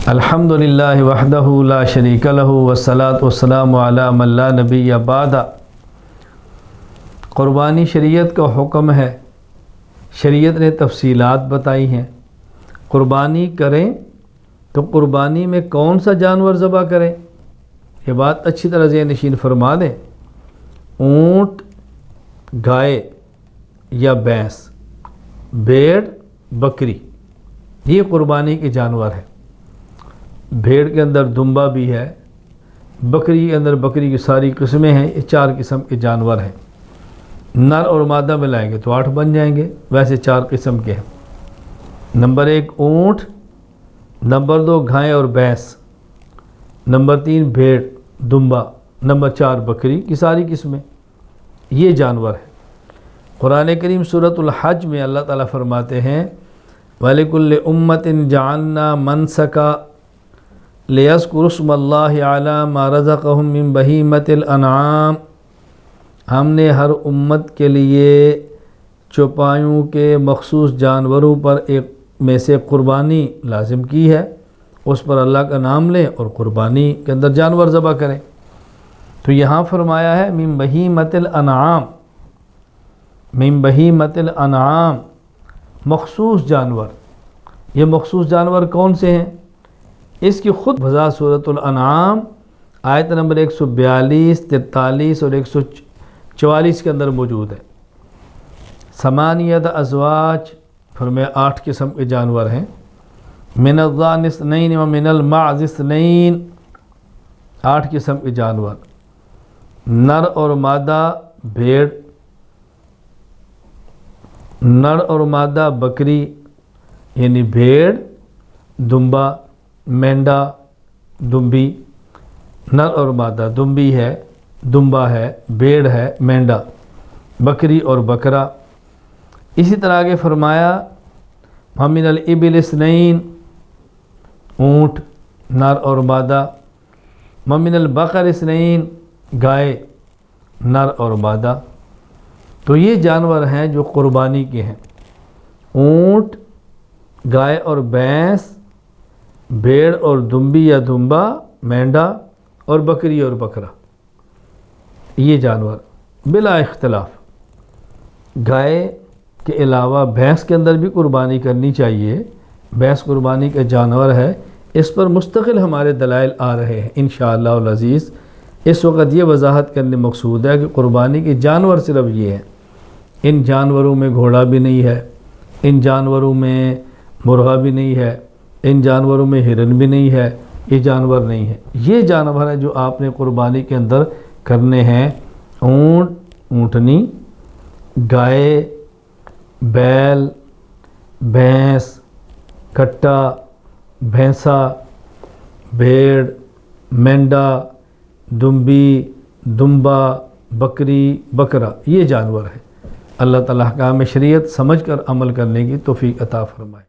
الحمدللہ وحدہ لا شریک لہ والصلاۃ والسلام علی من لا نبی بعد۔ قربانی شریعت کا حکم ہے، شریعت نے تفصیلات بتائی ہیں۔ قربانی کریں تو قربانی میں کون سا جانور ذبح کریں، یہ بات اچھی طرح ذہن نشین فرما دیں۔ اونٹ، گائے یا بھینس، بھیڑ، بکری، یہ قربانی کے جانور ہیں۔ بھیڑ کے اندر دمبا بھی ہے، بکری کے اندر بکری کی ساری قسمیں ہیں، یہ 4 قسم کے جانور ہیں۔ نر اور مادہ ملائیں گے تو 8 بن جائیں گے، ویسے 4 قسم کے ہیں۔ نمبر 1 اونٹ، نمبر 2 گائے اور بھینس، نمبر 3 بھیڑ دمبا، نمبر 4 بکری کی ساری قسمیں، یہ جانور ہیں۔ قرآن کریم سورۃ الحج میں اللہ تعالیٰ فرماتے ہیں وَلِكُلِّ أُمَّةٍ جَعَلْنَا مَنْسَكًا لِيَذْكُرُوا اسْمَ اللَّهِ عَلَىٰ مَا رَزَقَهُم مِّن بَهِيمَةِ الْأَنْعَامِ، ہم نے ہر امت کے لیے چوپایوں کے مخصوص جانوروں پر ایک میں سے قربانی لازم کی ہے، اس پر اللہ کا نام لیں اور قربانی کے اندر جانور ذبح کریں۔ تو یہاں فرمایا ہے من بہیمۃ الانعام، من بہیمۃ الانعام، مخصوص جانور۔ یہ مخصوص جانور کون سے ہیں؟ اس کی خود وضاحت سورۃ الانعام آیت نمبر 142، 43 اور 144 کے اندر موجود ہے۔ ثمانیۃ ازواج، فرمایا 8 قسم کے جانور ہیں۔ من الضأن اثنین ومن المعز اثنین، 8 قسم کے جانور۔ نر اور مادہ بھیڑ، نر اور مادہ بکری، یعنی بھیڑ، دمبا، مینڈا، دمبی، نر اور مادہ، دمبی ہے، دمبا ہے، بھیڑ ہے، مینڈا، بکری اور بکرا۔ اسی طرح آگے فرمایا وَمِنَ الْإِبِلِ اثْنَيْنِ، اونٹ نر اور مادہ، وَمِنَ الْبَقَرِ اثْنَيْنِ، گائے نر اور مادہ۔ تو یہ جانور ہیں جو قربانی کے ہیں، اونٹ، گائے اور بھینس، بھیڑ اور دمبی یا دمبا، مینڈا اور بکری اور بکرا، یہ جانور بلا اختلاف۔ گائے کے علاوہ بھینس کے اندر بھی قربانی کرنی چاہیے، بھینس قربانی کا جانور ہے، اس پر مستقل ہمارے دلائل آ رہے ہیں انشاءاللہ العزیز۔ اس وقت یہ وضاحت کرنے مقصود ہے کہ قربانی کے جانور صرف یہ ہیں، ان جانوروں میں گھوڑا بھی نہیں ہے، ان جانوروں میں مرغا بھی نہیں ہے، ان جانوروں میں ہرن بھی نہیں ہے، یہ جانور نہیں ہے۔ یہ جانور ہیں جو آپ نے قربانی کے اندر کرنے ہیں، اونٹ، اونٹنی، گائے، بیل، بھینس، کٹا، بھینسا، بھیڑ، مینڈا، دمبی، دمبا، بکری، بکرا، یہ جانور ہیں۔ اللہ تعالیٰ احکام شریعت سمجھ کر عمل کرنے کی توفیق عطا فرمائے۔